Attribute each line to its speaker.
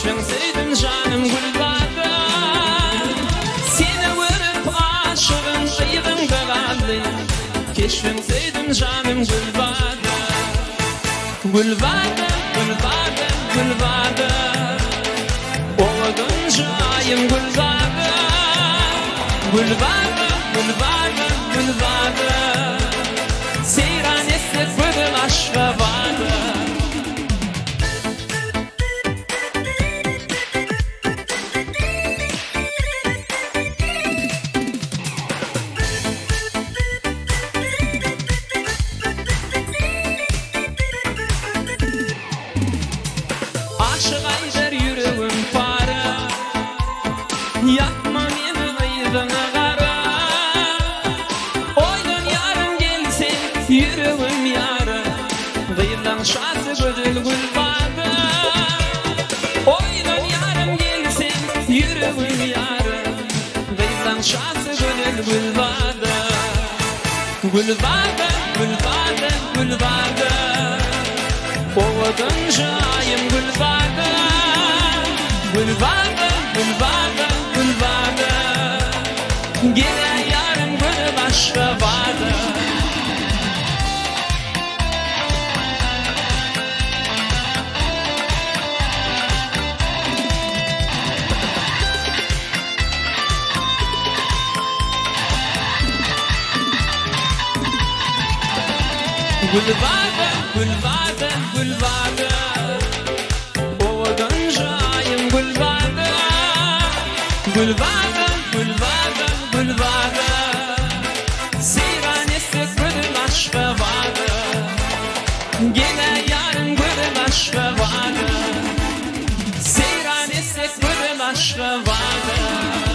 Speaker 1: Keşfetseydim canım Gülbade, seni görüp aşığın kıyıdında kaldı. Keşfetseydim canım Gülbade, Gülbade, Gülbade, Gülbade, oğudun cayım Gülbade, Gülbade, Gülbade, Gülbade, seyran etsek bugün aşk ve vade. Aşık aydır yüreğim para, yapma beni kıydığına kara. Oydun yarım gelsin yüreğim yara, kıyıdan şası gödül Gülbade. Oydun yarım gelsin yüreğim yara, kıyıdan şası gödül Gülbade. Gülbade, Gülbade, Gülbade, oğudun cayım Gülbade, Gülbade, Gülbade, Gülbade, gene yarım günü başka vade. Gülbade, Gülbade, Gülbade, oğudun cayım Gülbade, Gülbade, Gülbade, Gülbade, seyran etsek bugün aşk ve vade. Gene yarın bugün aşk ve vade, seyran etsek bugün aşk ve vade.